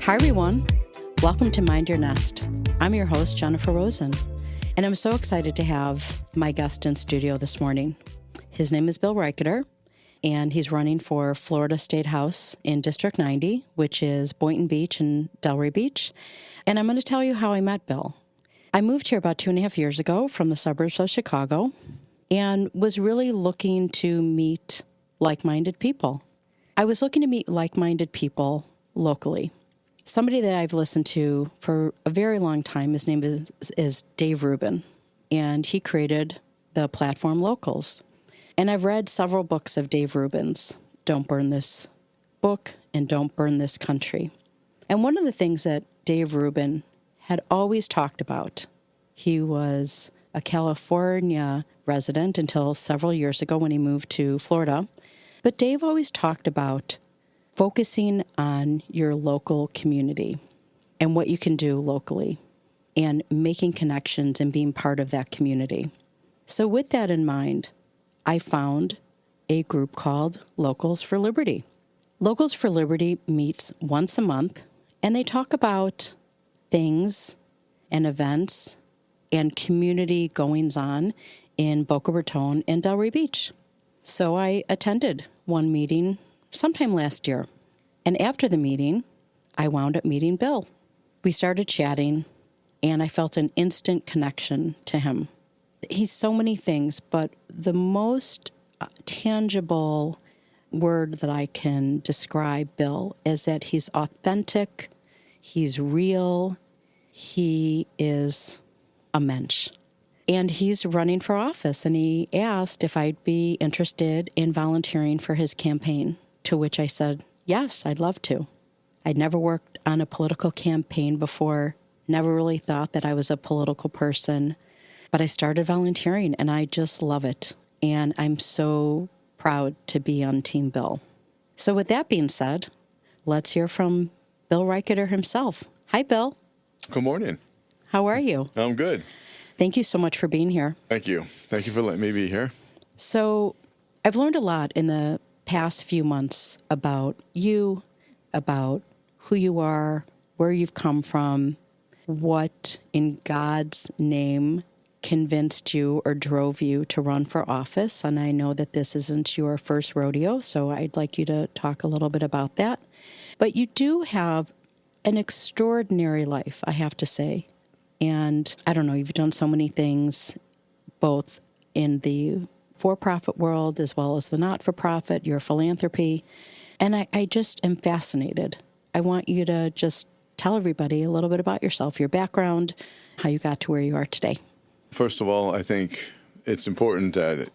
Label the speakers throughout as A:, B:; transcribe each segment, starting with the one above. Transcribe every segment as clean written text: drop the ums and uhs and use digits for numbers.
A: Hi, everyone. Welcome to Mind Your Nest. I'm your host, Jennifer Rosen, and I'm so excited to have my guest in studio this morning. His name is Bill Reicherter, and he's running for Florida State House in District 90, which is Boynton Beach and Delray Beach. And I'm going to tell you how I met Bill. I moved here about 2.5 years ago from the suburbs of Chicago and was really looking to meet like-minded people. I was looking to meet like-minded people locally. Somebody that I've listened to for a very long time, his name is Dave Rubin, and he created the platform Locals. And I've read several books of Dave Rubin's, Don't Burn This Book and Don't Burn This Country. And one of the things that Dave Rubin had always talked about, he was a California resident until several years ago when he moved to Florida, but Dave always talked about focusing on your local community and what you can do locally and making connections and being part of that community. So with that in mind, I found a group called Locals for Liberty. Locals for Liberty meets once a month, and they talk about things and events and community goings-on in Boca Raton and Delray Beach. So I attended one meeting sometime last year. And after the meeting, I wound up meeting Bill. We started chatting, and I felt an instant connection to him. He's so many things, but the most tangible word that I can describe Bill is that he's authentic, he's real, he is a mensch. And he's running for office, and he asked if I'd be interested in volunteering for his campaign. To which I said, yes, I'd love to. I'd never worked on a political campaign before, never really thought that I was a political person, but I started volunteering and I just love it. And I'm so proud to be on Team Bill. So with that being said, let's hear from Bill Reicherter himself. Hi, Bill.
B: Good morning.
A: How are you?
B: I'm good.
A: Thank you so much for being here.
B: Thank you. Thank you for letting me be here.
A: So I've learned a lot in the past few months about you, about who you are, where you've come from, what in God's name convinced you or drove you to run for office. And I know that this isn't your first rodeo, so I'd like you to talk a little bit about that. But you do have an extraordinary life, I have to say. And I don't know, you've done so many things, both in the for-profit world as well as the not-for-profit, your philanthropy. And I just am fascinated. I want you to just tell everybody a little bit about yourself, your background, how you got to where you are today.
B: First of all, I think it's important that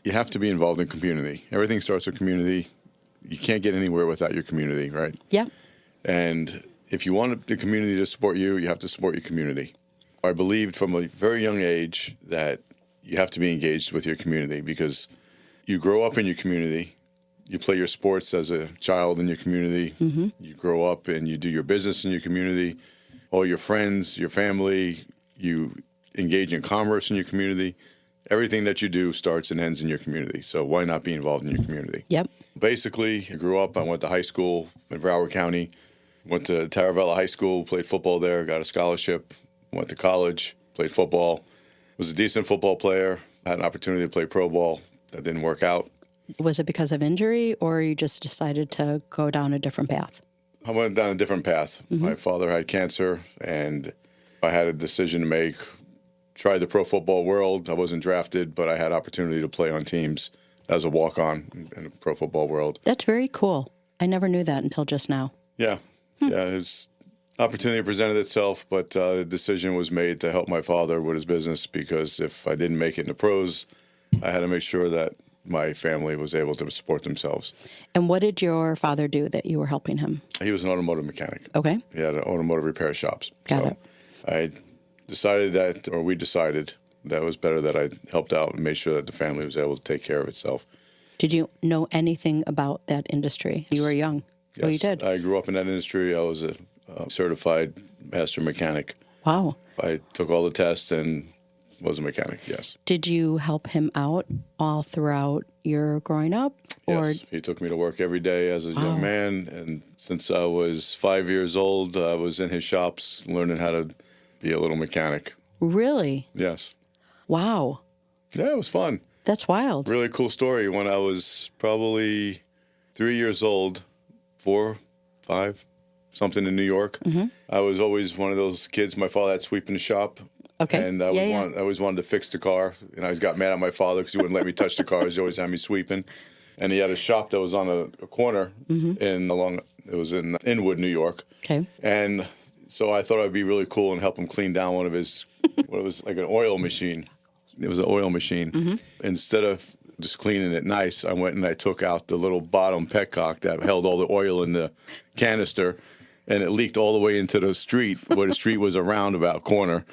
B: you have to be involved in community. Everything starts with community. You can't get anywhere without your community, right?
A: Yeah.
B: And if you want the community to support you, you have to support your community. I believed from a very young age that you have to be engaged with your community because you grow up in your community. You play your sports as a child in your community. Mm-hmm. You grow up and you do your business in your community. All your friends, your family, you engage in commerce in your community. Everything that you do starts and ends in your community. So why not be involved in your community?
A: Yep.
B: Basically, I grew up. I went to high school in Broward County. Went to Taravella High School, played football there, got a scholarship. Went to college, played football. Was a decent football player. Had an opportunity to play pro ball. That didn't work out.
A: Was it because of injury, or you just decided to go down a different path?
B: I went down a different path. Mm-hmm. My father had cancer, and I had a decision to make. Tried the pro football world. I wasn't drafted, but I had opportunity to play on teams as a walk-on in the pro football world.
A: That's very cool. I never knew that until just now.
B: Yeah. Yeah, his opportunity presented itself, but the decision was made to help my father with his business because if I didn't make it in the pros, I had to make sure that my family was able to support themselves.
A: And what did your father do that you were helping him?
B: He was an automotive mechanic.
A: Okay.
B: He had automotive repair shops.
A: Got it.
B: I decided that, or we decided that it was better that I helped out and made sure that the family was able to take care of itself.
A: Did you know anything about that industry? You were young.
B: Yes,
A: Oh, you did?
B: I grew up in that industry. I was a certified master mechanic.
A: Wow.
B: I took all the tests and Was a mechanic, yes.
A: Did you help him out all throughout your growing up?
B: Yes, he took me to work every day as a young man, and since I was 5 years old, I was in his shops learning how to be a little mechanic.
A: Really?
B: Yes.
A: Wow.
B: Yeah, it was fun.
A: That's wild.
B: Really cool story. When I was probably 3 years old, 4, 5, something in New York, I was always one of those kids. My father had sweeping the shop.
A: Okay.
B: And I always wanted to fix the car. And I always got mad at my father because he wouldn't let me touch the cars. He always had me sweeping. And he had a shop that was on a corner it was in Inwood, New York.
A: Okay.
B: And so I thought I'd be really cool and help him clean down one of his, what was like an oil machine. It was an oil machine. Instead of just cleaning it nice, I went and I took out the little bottom petcock that held all the oil in the canister, and it leaked all the way into the street where the street was a roundabout corner.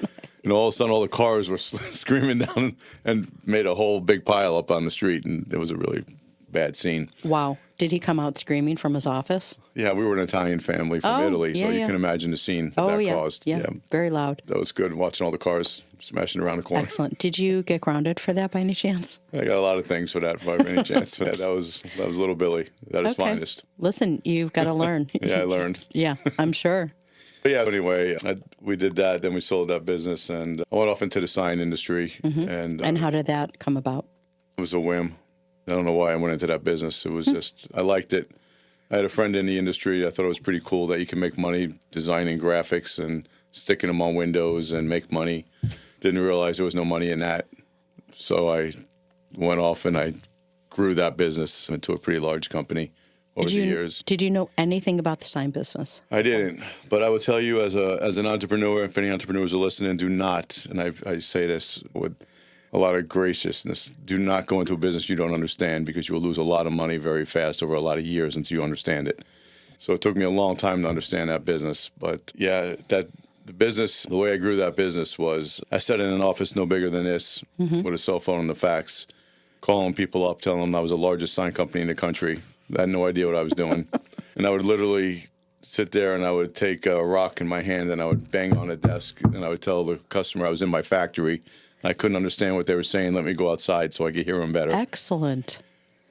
B: And all of a sudden, all the cars were screaming down and made a whole big pile up on the street, and it was a really bad scene.
A: Wow. Did he come out screaming from his office?
B: Yeah, we were an Italian family from Italy, so you can imagine the scene that caused.
A: Yeah, very loud.
B: That was good, watching all the cars smashing around the corner.
A: Excellent. Did you get grounded for that by any chance?
B: I got a lot of things for that, by any chance. Yeah, that was little Billy at his finest.
A: Listen, you've got to learn.
B: Yeah, I learned.
A: Yeah, I'm sure.
B: But yeah, anyway, we did that. Then we sold that business, and I went off into the sign industry. And
A: how did that come about?
B: It was a whim. I don't know why I went into that business. It was just, I liked it. I had a friend in the industry. I thought it was pretty cool that you can make money designing graphics and sticking them on windows and make money. Didn't realize there was no money in that. So I went off and I grew that business into a pretty large company over the years.
A: Did you know anything about the sign business?
B: I didn't. But I would tell you as an entrepreneur, if any entrepreneurs are listening, do not, and I say this with a lot of graciousness, do not go into a business you don't understand, because you will lose a lot of money very fast over a lot of years until you understand it. So it took me a long time to understand that business. But yeah, the business, the way I grew that business was I sat in an office no bigger than this with a cell phone and the fax, calling people up, telling them I was the largest sign company in the country. I had no idea what I was doing. And I would literally sit there and I would take a rock in my hand and I would bang on a desk and I would tell the customer I was in my factory. I couldn't understand what they were saying. Let me go outside so I could hear them better.
A: Excellent.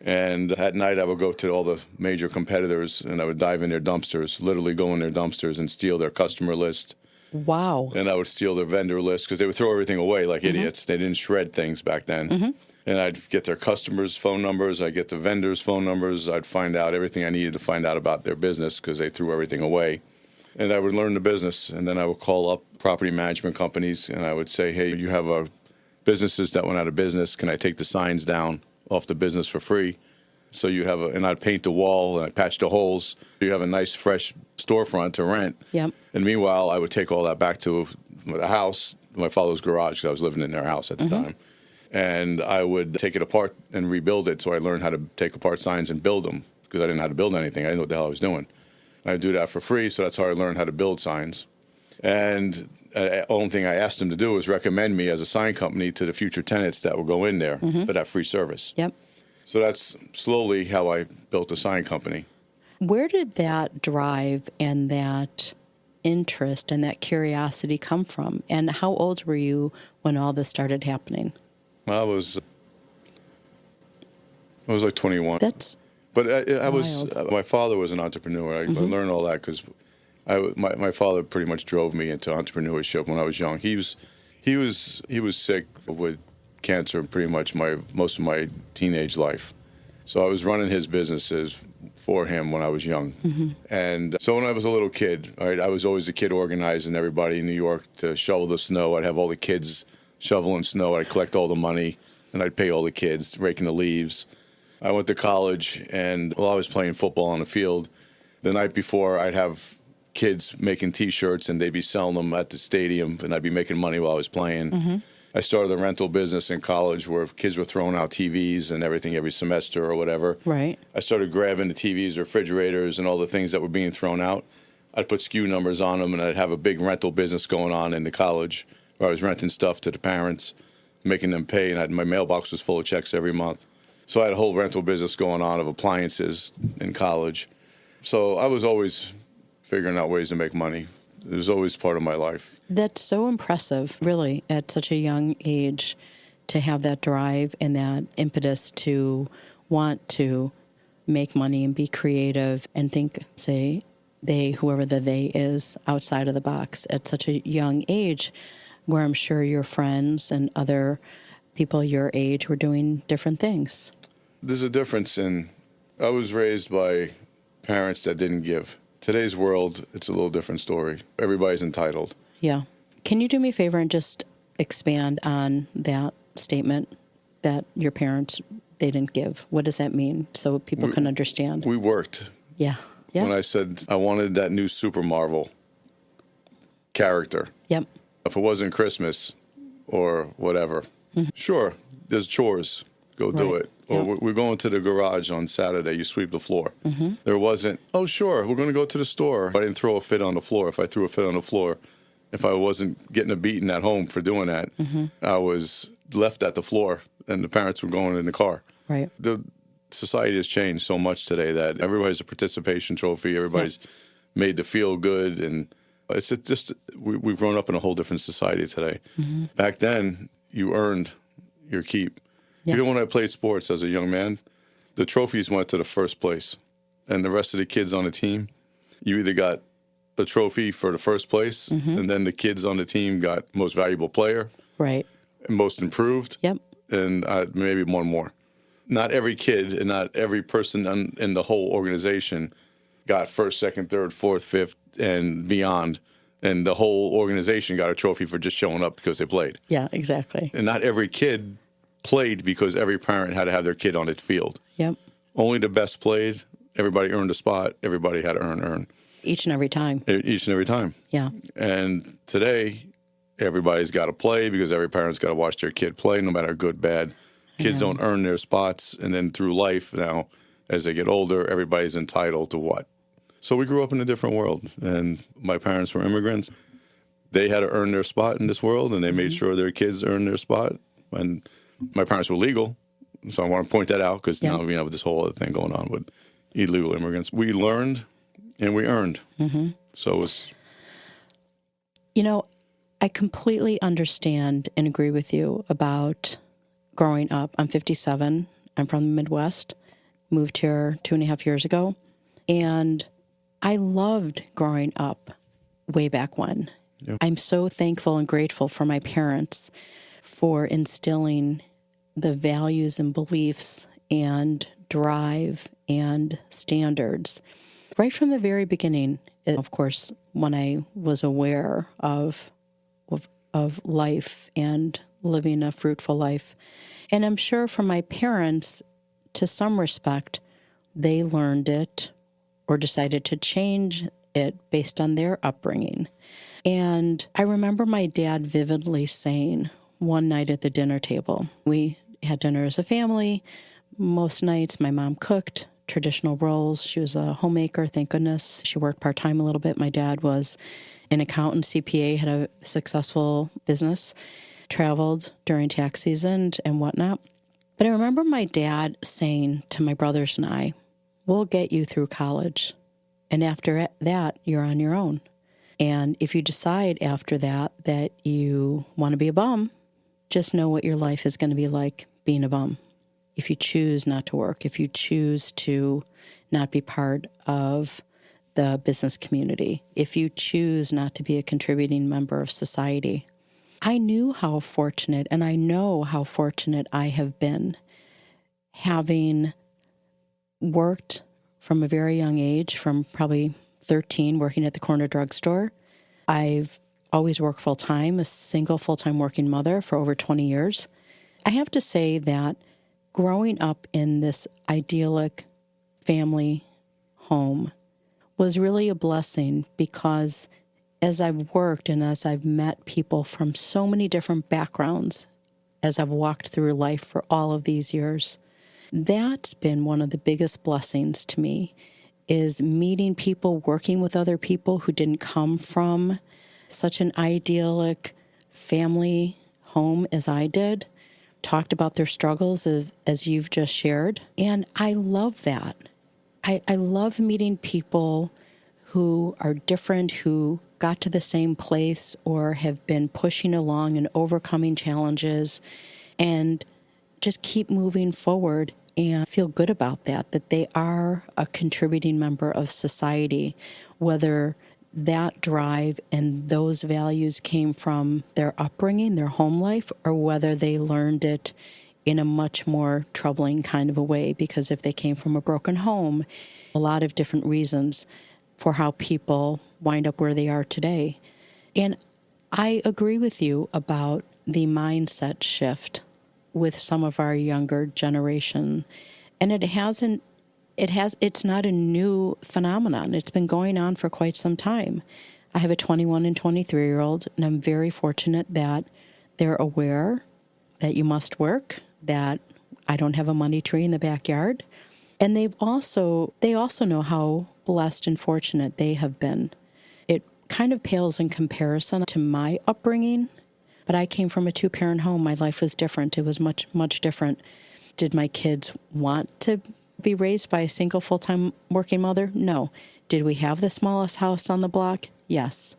B: And at night, I would go to all the major competitors, and I would dive in their dumpsters, literally go in their dumpsters and steal their customer list.
A: Wow.
B: And I would steal their vendor list because they would throw everything away like idiots. They didn't shred things back then. And I'd get their customers' phone numbers. I'd get the vendors' phone numbers. I'd find out everything I needed to find out about their business because they threw everything away. And I would learn the business, and then I would call up property management companies, and I would say, hey, you have businesses that went out of business. Can I take the signs down off the business for free? So you have and I'd paint the wall and I'd patch the holes. You have a nice, fresh storefront to rent.
A: Yep.
B: And meanwhile, I would take all that back to the house, my father's garage, because I was living in their house at the time. And I would take it apart and rebuild it. So I learned how to take apart signs and build them because I didn't know how to build anything. I didn't know what the hell I was doing. And I'd do that for free. So that's how I learned how to build signs. And the only thing I asked them to do was recommend me as a sign company to the future tenants that would go in there for that free service.
A: Yep.
B: So that's slowly how I built a sign company.
A: Where did that drive and that interest and that curiosity come from? And how old were you when all this started happening?
B: I was like 21. But I was. My father was an entrepreneur. I learned all that because my father pretty much drove me into entrepreneurship when I was young. He was sick with cancer pretty much most of my teenage life. So I was running his businesses for him when I was young. And so when I was a little kid, right, I was always the kid organizing everybody in New York to shovel the snow. I'd have all the kids shoveling snow. I'd collect all the money, and I'd pay all the kids, raking the leaves. I went to college, and while I was playing football on the field, the night before I'd have kids making T-shirts, and they'd be selling them at the stadium, and I'd be making money while I was playing. I started a rental business in college where kids were throwing out TVs and everything every semester or whatever.
A: Right. I
B: started grabbing the TVs, refrigerators, and all the things that were being thrown out. I'd put SKU numbers on them, and I'd have a big rental business going on in the college where I was renting stuff to the parents, making them pay, and my mailbox was full of checks every month. So I had a whole rental business going on of appliances in college. So I was always figuring out ways to make money, It was always part of my life.
A: That's so impressive, really, at such a young age, to have that drive and that impetus to want to make money and be creative and think, say, whoever the they is, outside of the box at such a young age, where I'm sure your friends and other people your age were doing different things.
B: There's a difference I was raised by parents that didn't give. Today's world, it's a little different story. Everybody's entitled.
A: Yeah. Can you do me a favor and just expand on that statement that your parents, they didn't give? What does that mean so people can understand?
B: We worked.
A: Yeah. Yeah.
B: When I said I wanted that new Super Marvel character.
A: Yep.
B: If it wasn't Christmas or whatever, sure, there's chores. Go do it. Or we're going to the garage on Saturday. You sweep the floor. There wasn't, oh, sure, we're going to go to the store. I didn't throw a fit on the floor. If I threw a fit on the floor, if I wasn't getting a beating at home for doing that, I was left at the floor, and the parents were going in the car.
A: Right.
B: The society has changed so much today that everybody's a participation trophy. Everybody's made to feel good, and it's just we've grown up in a whole different society today. Back then, you earned your keep. Even when I played sports as a young man, the trophies went to the first place, and the rest of the kids on the team, you either got a trophy for the first place, and then the kids on the team got most valuable player,
A: right,
B: and most improved, and maybe one more. Not every kid and not every person in the whole organization got first, second, third, fourth, fifth, and beyond. And the whole organization got a trophy for just showing up because they played.
A: Yeah, exactly.
B: And not every kid played because every parent had to have their kid on the field.
A: Yep.
B: Only the best played. Everybody earned a spot. Everybody had to earn.
A: Each and every time.
B: Each and every time.
A: Yeah.
B: And today, everybody's got to play because every parent's got to watch their kid play, no matter good, bad. Kids don't earn their spots. And then through life now, as they get older, everybody's entitled to what? So we grew up in a different world. And my parents were immigrants. They had to earn their spot in this world, and they made sure their kids earned their spot. And my parents were legal, so I want to point that out because now we have this whole other thing going on with illegal immigrants. We learned and we earned. So it was...
A: You know, I completely understand and agree with you about growing up. I'm 57. I'm from the Midwest. Moved here 2.5 years ago. And I loved growing up way back when. Yep. I'm so thankful and grateful for my parents for instilling the values and beliefs and drive and standards right from the very beginning. Of course, when I was aware of life and living a fruitful life. And I'm sure from my parents, to some respect, they learned it or decided to change it based on their upbringing. And I remember my dad vividly saying one night at the dinner table, we had dinner as a family. Most nights my mom cooked traditional roles. She was a homemaker, thank goodness. She worked part-time a little bit. My dad was an accountant, CPA, had a successful business, traveled during tax season and whatnot. But I remember my dad saying to my brothers and I, we'll get you through college. And after that, you're on your own. And if you decide after that that you want to be a bum, just know what your life is going to be like being a bum. If you choose not to work, if you choose to not be part of the business community, if you choose not to be a contributing member of society. I knew how fortunate, and I know how fortunate I have been having worked from a very young age, from probably 13, working at the corner drugstore. I've always worked full-time, a single full-time working mother for over 20 years. I have to say that growing up in this idyllic family home was really a blessing because as I've worked and as I've met people from so many different backgrounds, as I've walked through life for all of these years, that's been one of the biggest blessings to me, is meeting people, working with other people who didn't come from such an idyllic family home as I did, talked about their struggles as you've just shared. And I love that. I love meeting people who are different, who got to the same place or have been pushing along and overcoming challenges and just keep moving forward and feel good about that they are a contributing member of society, whether that drive and those values came from their upbringing, their home life, or whether they learned it in a much more troubling kind of a way. Because if they came from a broken home, a lot of different reasons for how people wind up where they are today. And I agree with you about the mindset shift with some of our younger generation. And it's not a new phenomenon. It's been going on for quite some time. I have a 21 and 23-year-old, and I'm very fortunate that they're aware that you must work, that I don't have a money tree in the backyard. And they also know how blessed and fortunate they have been. It kind of pales in comparison to my upbringing, but I came from a 2-parent home. My life was different. It was much, much different. Did my kids want to be raised by a single full-time working mother? No. Did we have the smallest house on the block? Yes.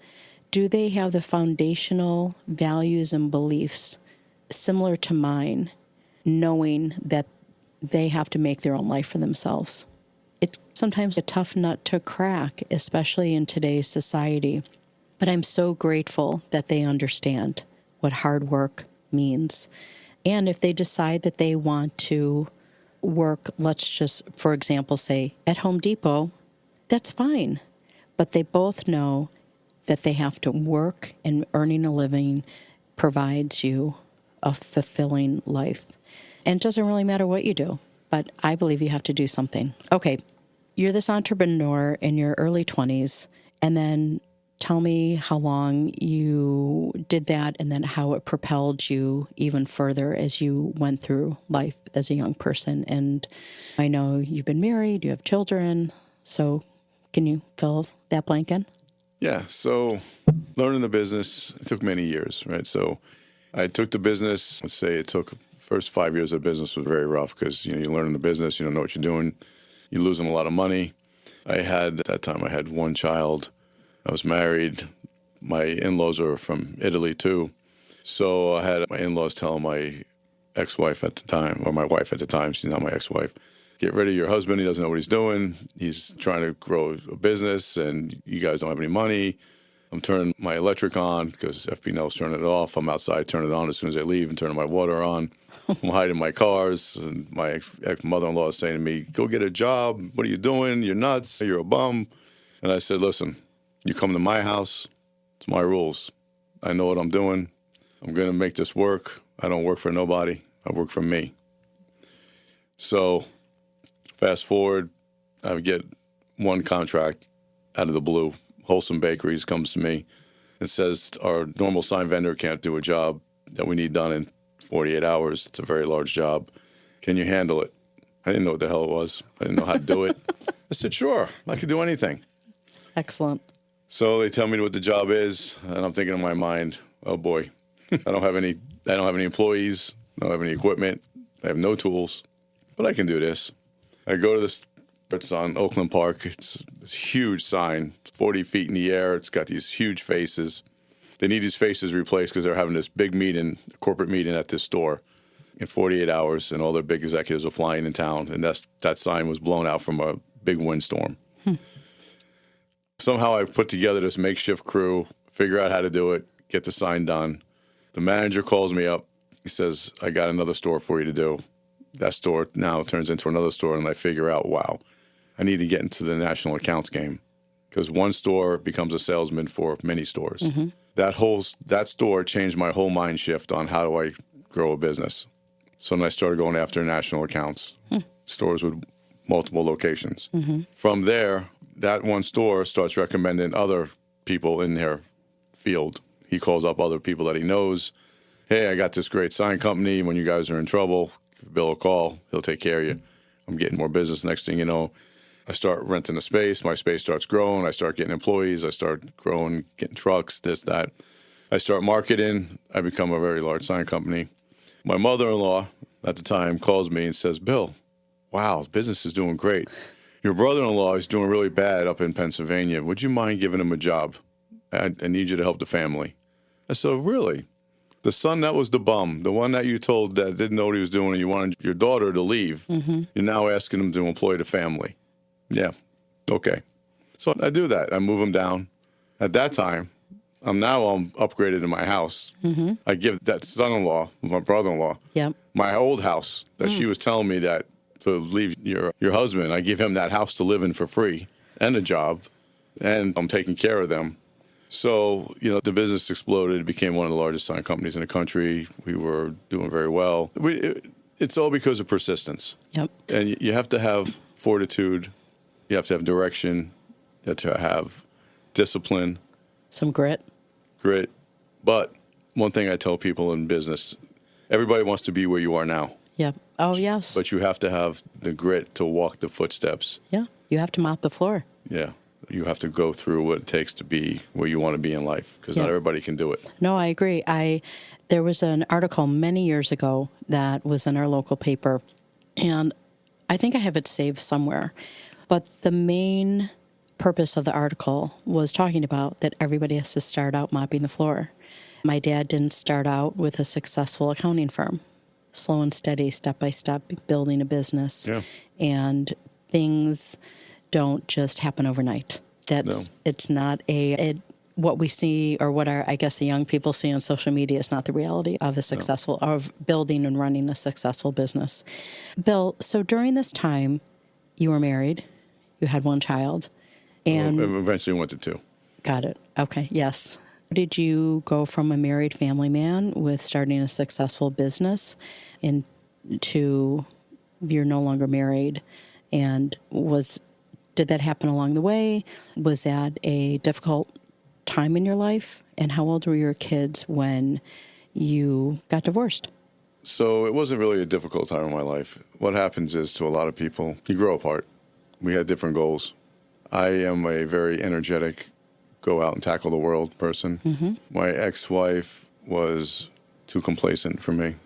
A: Do they have the foundational values and beliefs similar to mine, knowing that they have to make their own life for themselves? It's sometimes a tough nut to crack, especially in today's society. But I'm so grateful that they understand what hard work means. And if they decide that they want to work, let's just, for example, say at Home Depot, that's fine. But they both know that they have to work, and earning a living provides you a fulfilling life. And it doesn't really matter what you do, but I believe you have to do something. Okay, you're this entrepreneur in your early 20s, and then tell me how long you did that and then how it propelled you even further as you went through life as a young person. And I know you've been married, you have children, so can you fill that blank in?
B: Yeah, so learning the business, it took many years, right? So I took the business, let's say it took first 5 years of the business was very rough because, you're learning the business, you don't know what you're doing, you're losing a lot of money. At that time, I had one child. I was married. My in-laws are from Italy, too. So I had my in-laws tell my ex-wife at the time, or my wife at the time, she's not my ex-wife, get rid of your husband. He doesn't know what he's doing. He's trying to grow a business, and you guys don't have any money. I'm turning my electric on because FP&L's turning it off. I'm outside, turn it on as soon as I leave, and turning my water on. I'm hiding my cars, and my ex-mother-in-law is saying to me, go get a job. What are you doing? You're nuts. You're a bum. And I said, listen, you come to my house, it's my rules. I know what I'm doing. I'm going to make this work. I don't work for nobody. I work for me. So fast forward, I would get one contract out of the blue. Wholesome Bakeries comes to me and says our normal sign vendor can't do a job that we need done in 48 hours. It's a very large job. Can you handle it? I didn't know what the hell it was. I didn't know how to do it. I said, sure, I can do anything.
A: Excellent.
B: So they tell me what the job is, and I'm thinking in my mind, oh boy, I don't have any employees, I don't have any equipment, I have no tools, but I can do this. I go to this, it's on Oakland Park, it's this huge sign, 40 feet in the air, it's got these huge faces. They need these faces replaced because they're having this big meeting, corporate meeting at this store in 48 hours, and all their big executives are flying in town, and that sign was blown out from a big windstorm. Somehow I put together this makeshift crew, figure out how to do it, get the sign done. The manager calls me up. He says, I got another store for you to do. That store now turns into another store, and I figure out, wow, I need to get into the national accounts game because one store becomes a salesman for many stores. Mm-hmm. That store changed my whole mind shift on how do I grow a business. So then I started going after national accounts, stores with multiple locations. Mm-hmm. From there, that one store starts recommending other people in their field. He calls up other people that he knows. Hey, I got this great sign company. When you guys are in trouble, give Bill a call. He'll take care of you. I'm getting more business. Next thing you know, I start renting a space. My space starts growing. I start getting employees. I start growing, getting trucks, this, that. I start marketing. I become a very large sign company. My mother-in-law at the time calls me and says, Bill, wow, business is doing great. Your brother-in-law is doing really bad up in Pennsylvania. Would you mind giving him a job? I need you to help the family. I said, really? The son that was the bum, the one that you told that didn't know what he was doing and you wanted your daughter to leave, you're now asking him to employ the family. Yeah, okay. So I do that. I move him down. At that time, I'm upgraded in my house. I give that son-in-law, my brother-in-law, my old house that she was telling me that to leave your husband. I give him that house to live in for free and a job, and I'm taking care of them. So, the business exploded. It became one of the largest sign companies in the country. We were doing very well. It's all because of persistence.
A: Yep.
B: And you have to have fortitude. You have to have direction. You have to have discipline.
A: Some grit.
B: But one thing I tell people in business, everybody wants to be where you are now.
A: Yep. Oh, yes.
B: But you have to have the grit to walk the footsteps.
A: Yeah. You have to mop the floor.
B: Yeah. You have to go through what it takes to be where you want to be in life, because not everybody can do it.
A: No, I agree. There was an article many years ago that was in our local paper, and I think I have it saved somewhere. But the main purpose of the article was talking about that everybody has to start out mopping the floor. My dad didn't start out with a successful accounting firm. Slow and steady, step by step, building a business.
B: Yeah.
A: And things don't just happen overnight. It's not what we see, or what I guess the young people see on social media is not the reality of of building and running a successful business. Bill, so during this time, you were married, you had one child, and
B: eventually went to two.
A: Got it. Okay. Yes. Did you go from a married family man with starting a successful business into you're no longer married, and did that happen along the way? Was that a difficult time in your life? And how old were your kids when you got divorced?
B: So it wasn't really a difficult time in my life. What happens is, to a lot of people, you grow apart. We had different goals. I am a very energetic, go out and tackle the world person. My ex-wife was too complacent for me.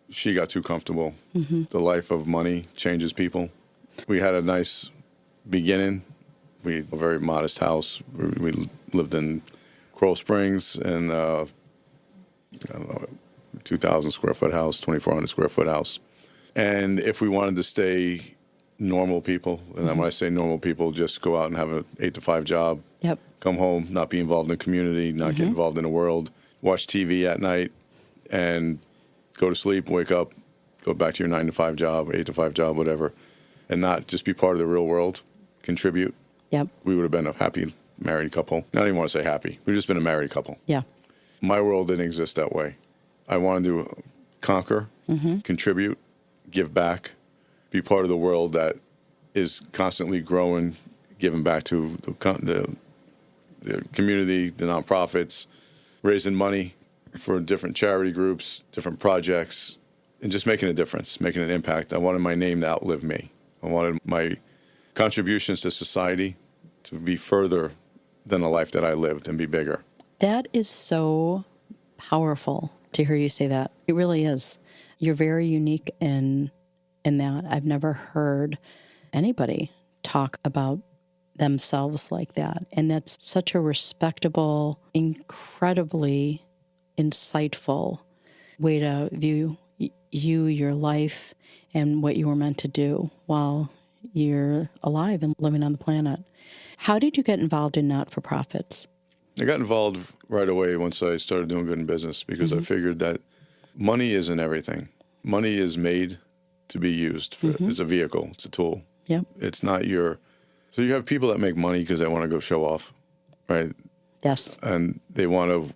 B: She got too comfortable. The life of money changes people. We had a nice beginning. We had a very modest house. We lived in Coral Springs, and 2,000 square foot house, 2,400 square foot house. And if we wanted to stay normal people, and when I say normal people, just go out and have an 8-to-5 job, come home, not be involved in the community, not get involved in the world, watch TV at night, and go to sleep, wake up, go back to your 9-to-5 job, 8-to-5 job, whatever, and not just be part of the real world, contribute. We would have been a happy married couple. I don't even want to say happy. We've just been a married couple. My world didn't exist that way. I wanted to conquer, contribute, give back, be part of the world that is constantly growing, giving back to the community, the nonprofits, raising money for different charity groups, different projects, and just making a difference, making an impact. I wanted my name to outlive me. I wanted my contributions to society to be further than the life that I lived and be bigger.
A: That is so powerful to hear you say that. It really is. You're very unique in that. I've never heard anybody talk about themselves like that. And that's such a respectable, incredibly insightful way to view your life and what you were meant to do while you're alive and living on the planet. How did you get involved in not-for-profits?
B: I got involved right away once I started doing good in business, because I figured that money isn't everything. Money is made to be used. It's a vehicle. It's a tool. It's not So you have people that make money because they want to go show off, right?
A: Yes.
B: And they want to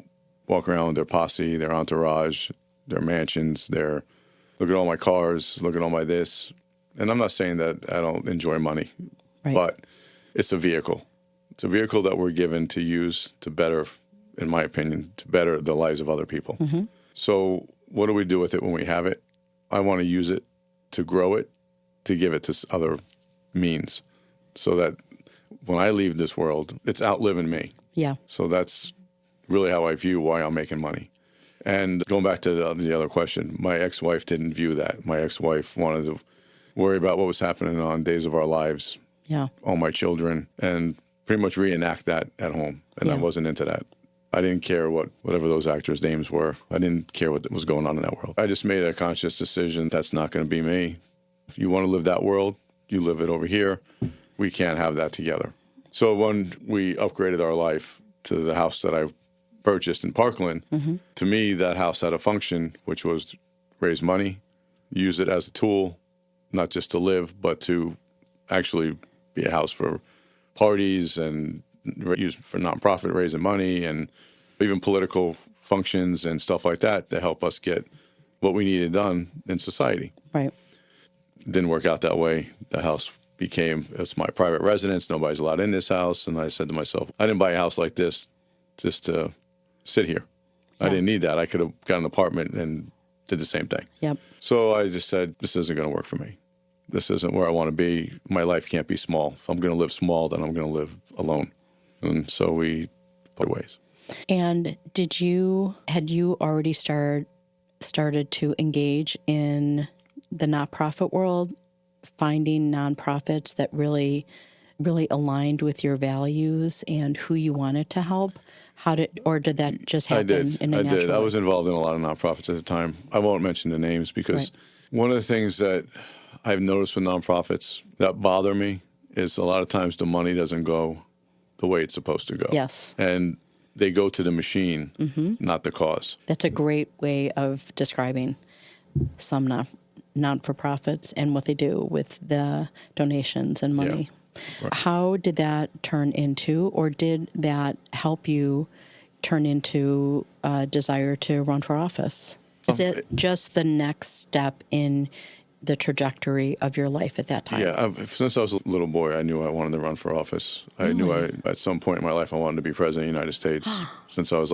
B: walk around with their posse, their entourage, their mansions, look at all my cars, look at all my this. And I'm not saying that I don't enjoy money, but it's a vehicle. It's a vehicle that we're given to use to better, in my opinion, to better the lives of other people. So what do we do with it when we have it? I want to use it to grow it, to give it to other means, so that when I leave this world, it's outliving me. So that's really how I view why I'm making money. And going back to the other question, my ex-wife didn't view that. My ex-wife wanted to worry about what was happening on Days of Our Lives, all my children, and pretty much reenact that at home, and I wasn't into that. I didn't care whatever those actors' names were. I didn't care what was going on in that world. I just made a conscious decision that's not going to be me. If you want to live that world, you live it over here. We can't have that together. So when we upgraded our life to the house that I purchased in Parkland, to me, that house had a function, which was raise money, use it as a tool, not just to live, but to actually be a house for parties and used for nonprofit raising money and even political functions and stuff like that to help us get what we needed done in society.
A: Right.
B: Didn't work out that way. The house it's my private residence. Nobody's allowed in this house. And I said to myself, I didn't buy a house like this just to sit here. Yeah. I didn't need that. I could have got an apartment and did the same thing.
A: Yep.
B: So I just said, this isn't going to work for me. This isn't where I want to be. My life can't be small. If I'm going to live small, then I'm going to live alone. And so we parted ways. And
A: had you already started to engage in the nonprofit world, finding nonprofits that really, really aligned with your values and who you wanted to help? Did that just happen in a natural way?
B: I did. I was involved in a lot of nonprofits at the time. I won't mention the names because one of the things that I've noticed with nonprofits that bother me is a lot of times the money doesn't go the way it's supposed to go.
A: Yes.
B: And they go to the machine, not the cause.
A: That's a great way of describing some non-for-profits and what they do with the donations and money. Yeah. Right. How did that turn into, or did that help you turn into a desire to run for office? Is it just the next step in the trajectory of your life at that time?
B: Yeah, since I was a little boy, I knew I wanted to run for office. I knew at some point in my life I wanted to be president of the United States since I was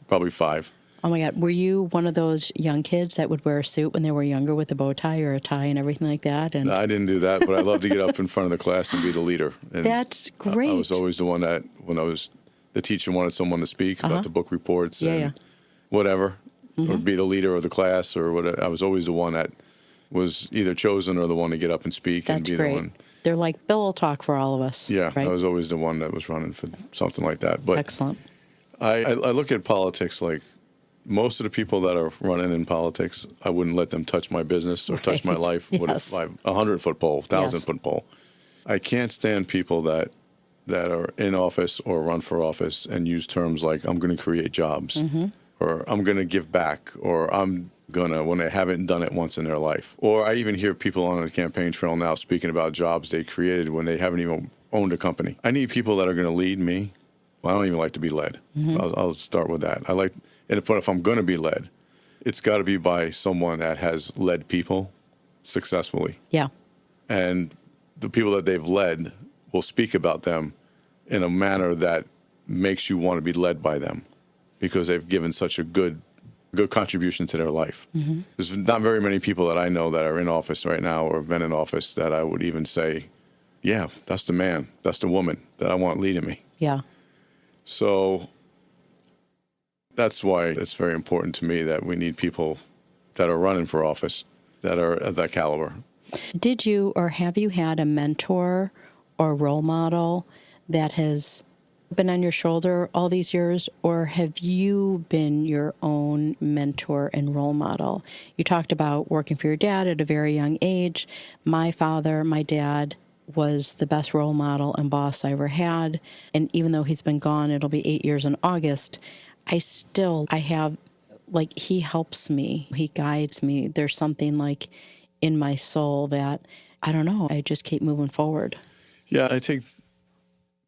B: probably 5.
A: Oh my God. Were you one of those young kids that would wear a suit when they were younger with a bow tie or a tie and everything like that? And
B: no, I didn't do that, but I loved to get up in front of the class and be the leader. And
A: that's great.
B: I was always the one that, when the teacher wanted someone to speak about the book reports and whatever, or be the leader of the class or whatever. I was always the one that was either chosen or the one to get up and speak and be the one.
A: They're like, Bill will talk for all of us.
B: Yeah,
A: right?
B: I was always the one that was running for something like that. But
A: excellent.
B: I look at politics like most of the people that are running in politics, I wouldn't let them touch my business or touch my life with a 100-foot pole, 1,000-foot pole. I can't stand people that are in office or run for office and use terms like, I'm going to create jobs, or I'm going to give back, or I'm gonna, when they haven't done it once in their life. Or I even hear people on the campaign trail now speaking about jobs they created when they haven't even owned a company. I need people that are going to lead me. Well, I don't even like to be led. I'll start with that. But if I'm going to be led, it's got to be by someone that has led people successfully.
A: Yeah.
B: And the people that they've led will speak about them in a manner that makes you want to be led by them because they've given such a good contribution to their life. There's not very many people that I know that are in office right now or have been in office that I would even say, yeah, that's the man, that's the woman that I want leading me.
A: Yeah.
B: So that's why it's very important to me that we need people that are running for office that are of that caliber.
A: Did you or have you had a mentor or role model that has been on your shoulder all these years, or have you been your own mentor and role model? You talked about working for your dad at a very young age. My dad was the best role model and boss I ever had. And even though he's been gone, it'll be 8 years in August, I have, he helps me. He guides me. There's something in my soul that, I don't know, I just keep moving forward.
B: Yeah, I take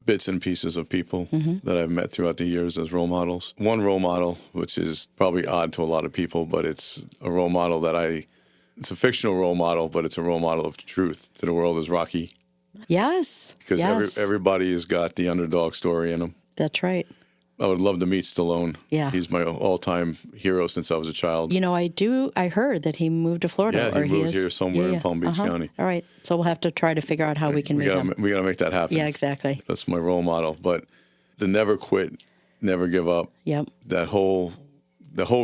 B: bits and pieces of people that I've met throughout the years as role models. One role model, which is probably odd to a lot of people, but it's a role model it's a fictional role model, but it's a role model of truth to the world, is Rocky.
A: Yes.
B: Because everybody has got the underdog story in them.
A: That's right.
B: I would love to meet Stallone.
A: Yeah.
B: He's my all-time hero since I was a child.
A: I heard that he moved to Florida.
B: Yeah, he moved here somewhere in Palm Beach County.
A: All right. So we'll have to try to figure out how we can meet him.
B: We got to make that happen.
A: Yeah, exactly.
B: That's my role model. But the never quit, never give up.
A: Yep.
B: The whole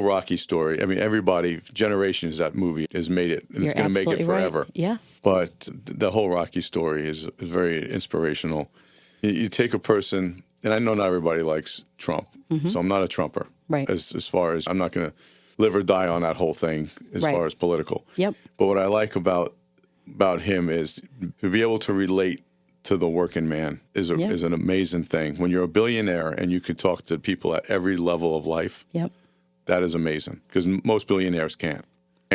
B: Rocky story. I mean, everybody, generations, that movie has made it. And it's going to make it forever.
A: Right. Yeah.
B: But the whole Rocky story is very inspirational. You take a person, and I know not everybody likes Trump, so I'm not a Trumper.
A: Right.
B: As far as I'm not going to live or die on that whole thing as
A: Right.
B: far as political.
A: Yep.
B: But what I like about him is to be able to relate to the working man is an amazing thing. When you're a billionaire and you can talk to people at every level of life,
A: Yep.
B: that is amazing because most billionaires can't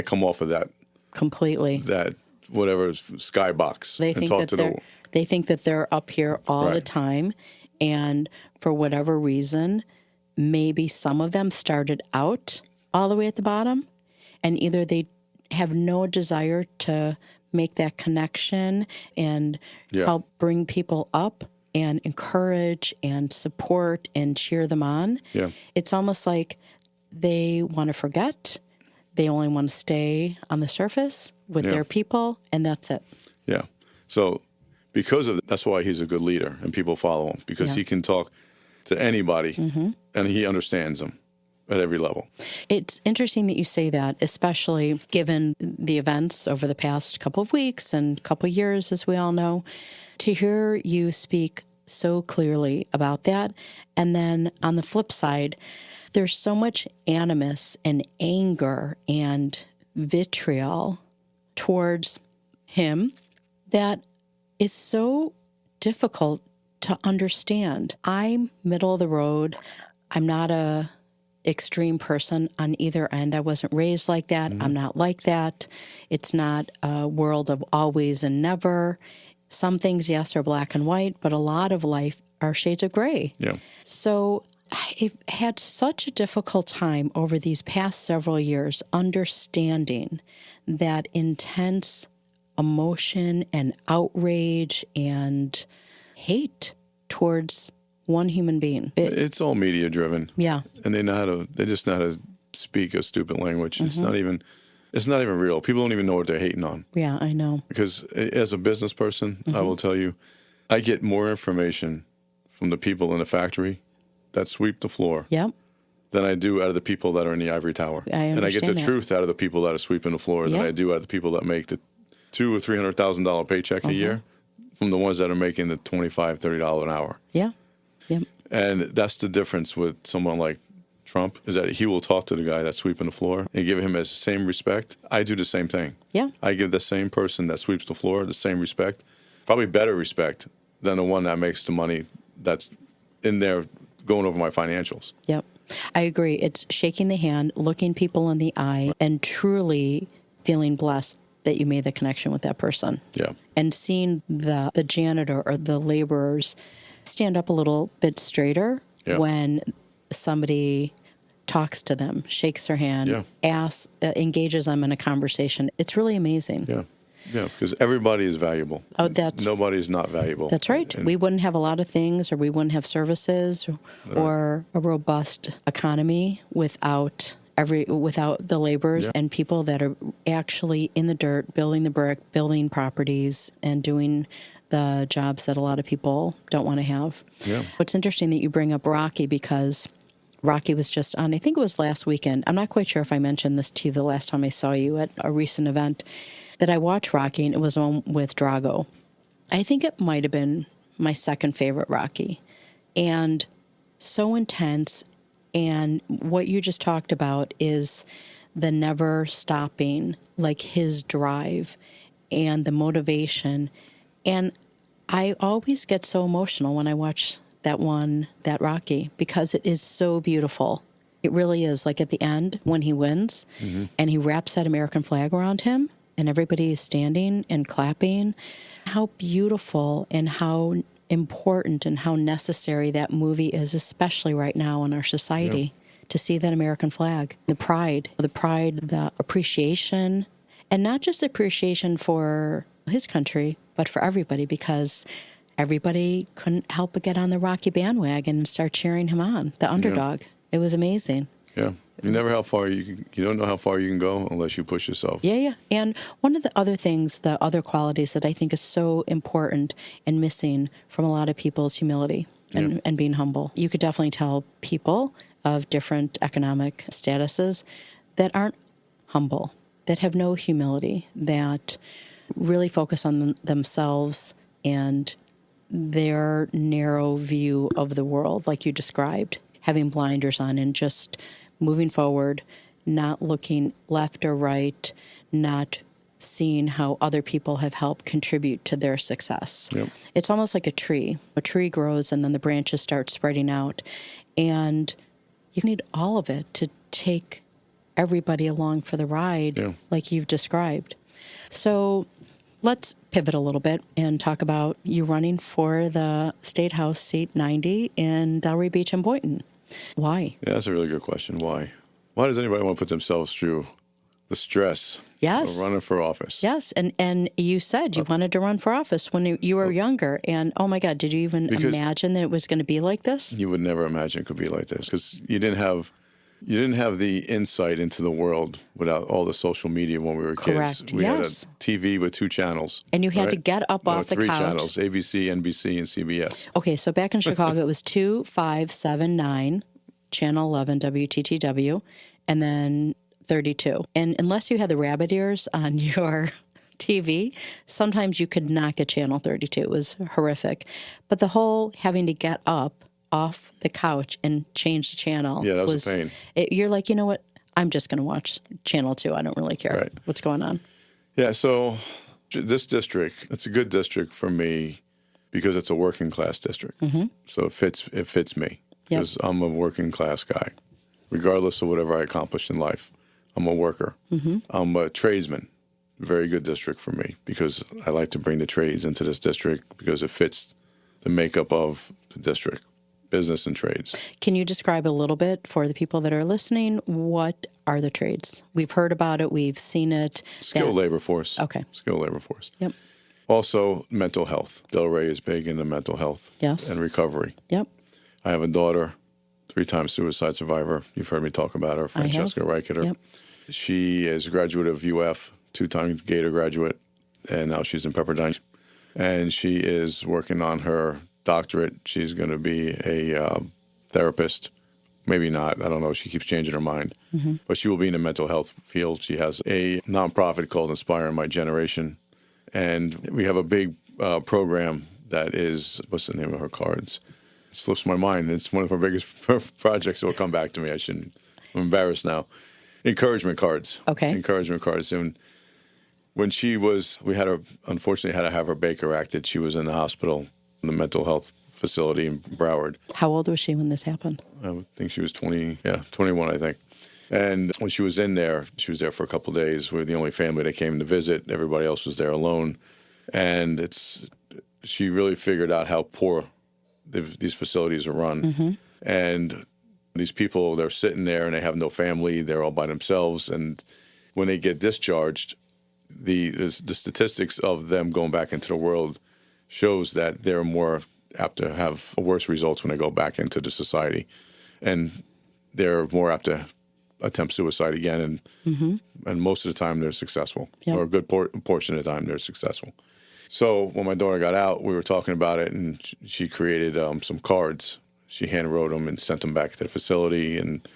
B: come off of that
A: Completely.
B: that whatever skybox
A: They
B: and
A: think
B: talk
A: that
B: to
A: they think that they're up here all the
B: Right.
A: time, and for whatever reason, maybe some of them started out all the way at the bottom, and either they have no desire to make that connection and help bring people up and encourage and support and cheer them on.
B: Yeah.
A: It's almost like they want to forget. They only want to stay on the surface with their people, and that's it.
B: Yeah. So because of that's why he's a good leader and people follow him because he can talk to anybody and he understands them at every level.
A: It's interesting that you say that, especially given the events over the past couple of weeks and couple of years, as we all know, to hear you speak so clearly about that. And then on the flip side, there's so much animus and anger and vitriol towards him that is so difficult to understand. I'm middle of the road. I'm not a extreme person on either end. I wasn't raised like that. I'm not like that. It's not a world of always and never. Some things, yes, are black and white, but a lot of life are shades of gray.
B: Yeah.
A: So I've had such a difficult time over these past several years understanding that intense emotion and outrage and hate towards one human being.
B: It's all media driven.
A: Yeah.
B: And they just know how to speak a stupid language. It's not even real. People don't even know what they're hating on.
A: Yeah, I know.
B: Because as a business person, I will tell you, I get more information from the people in the factory that sweep the floor
A: Yep.
B: than I do out of the people that are in the ivory tower. And I get the
A: understand that.
B: truth out of the people that are sweeping the floor than
A: Yep.
B: I do out of the people that make the $200,000 or $300,000 paycheck a year from the ones that are making the $25, $30 an hour.
A: Yeah. Yep.
B: And that's the difference with someone like Trump, is that he will talk to the guy that's sweeping the floor and give him the same respect. I do the same thing.
A: Yeah.
B: I give the same person that sweeps the floor the same respect, probably better respect than the one that makes the money that's in there going over my financials.
A: Yep. I agree. It's shaking the hand, looking people in the eye, and truly feeling blessed that you made the connection with that person.
B: Yeah.
A: And seeing the janitor or the laborers stand up a little bit straighter when somebody talks to them, shakes their hand, asks, engages them in a conversation. It's really amazing.
B: Yeah. Yeah, because everybody is valuable.
A: Oh,
B: nobody is not valuable.
A: That's right.
B: And
A: we wouldn't have a lot of things, or we wouldn't have services or a robust economy without the laborers and people that are actually in the dirt, building the brick, building properties, and doing the jobs that a lot of people don't want to have.
B: Yeah.
A: What's interesting that you bring up Rocky, because Rocky was just on, I think it was last weekend. I'm not quite sure if I mentioned this to you the last time I saw you at a recent event, that I watched Rocky, and it was on with Drago. I think it might have been my second favorite Rocky. And so intense. And what you just talked about is the never stopping, like his drive and the motivation. And I always get so emotional when I watch that Rocky, because it is so beautiful. It really is. Like at the end, when he wins and he wraps that American flag around him and everybody is standing and clapping, how beautiful and how important and how necessary that movie is, especially right now in our society, to see that American flag, the pride, the appreciation, and not just appreciation for his country, but for everybody, because everybody couldn't help but get on the Rocky bandwagon and start cheering him on, the underdog. It was amazing.
B: Yeah. You never you don't know how far you can go unless you push yourself.
A: Yeah. And one of the other things, the other qualities that I think is so important and missing from a lot of people is humility and being humble. You could definitely tell people of different economic statuses that aren't humble, that have no humility, that really focus on themselves and their narrow view of the world, like you described, having blinders on and just moving forward, not looking left or right, not seeing how other people have helped contribute to their success.
B: Yep.
A: It's almost like a tree. A tree grows and then the branches start spreading out. And you need all of it to take everybody along for the ride, like you've described. So let's pivot a little bit and talk about you running for the State House seat 90 in Delray Beach and Boynton. Why?
B: Yeah, that's a really good question. Why? Why does anybody want to put themselves through the stress of running for office?
A: Yes, and you said you wanted to run for office when you were younger. And, oh, my God, did you even imagine that it was going to be like this?
B: You would never imagine it could be like this because you didn't have the insight into the world without all the social media when we were kids.
A: Correct.
B: We had a TV with 2 channels.
A: And you had to get up off the
B: 3
A: couch.
B: 3 channels, ABC, NBC, and CBS.
A: Okay, so back in Chicago, it was 2579, Channel 11, WTTW, and then 32. And unless you had the rabbit ears on your TV, sometimes you could not get Channel 32. It was horrific. But the whole having to get up off the couch and change the channel.
B: Yeah, that was a pain.
A: You're like, you know what? I'm just going to watch Channel 2. I don't really care what's going on.
B: Yeah, so this district, it's a good district for me because it's a working class district. Mm-hmm. So it fits me because I'm a working class guy. Regardless of whatever I accomplish in life, I'm a worker. Mm-hmm. I'm a tradesman. Very good district for me because I like to bring the trades into this district because it fits the makeup of the district. Business and trades.
A: Can you describe a little bit for the people that are listening? What are the trades? We've heard about it. We've seen it.
B: Skilled labor force.
A: Okay.
B: Skilled labor force.
A: Yep.
B: Also, mental health. Delray is big into mental health.
A: Yes.
B: And recovery.
A: Yep. I
B: have a daughter, 3-time suicide survivor. You've heard me talk about her, Jennifer Rosen.
A: Yep.
B: She is a graduate of UF, 2-time Gator graduate, and now she's in Pepperdine. And she is working on her doctorate. She's going to be a therapist. Maybe not. I don't know. She keeps changing her mind. Mm-hmm. But she will be in the mental health field. She has a nonprofit called Inspiring My Generation. And we have a big program that is, what's the name of her cards? It slips my mind. It's one of her biggest projects. It will come back to me. I'm embarrassed now. Encouragement cards.
A: Okay.
B: Encouragement cards. And when unfortunately had to have her Baker acted. She was in the hospital, in the mental health facility in Broward.
A: How old was she when this happened?
B: I think she was 21, I think. And when she was in there, she was there for a couple of days. We were the only family that came to visit. Everybody else was there alone. And she really figured out how poor these facilities are run. Mm-hmm. And these people, they're sitting there and they have no family. They're all by themselves. And when they get discharged, the statistics of them going back into the world shows that they're more apt to have worse results when they go back into the society. And they're more apt to attempt suicide again. And most of the time they're successful. Yep. Or a good portion of the time they're successful. So when my daughter got out, we were talking about it, and she created some cards. She hand wrote them and sent them back to the facility, and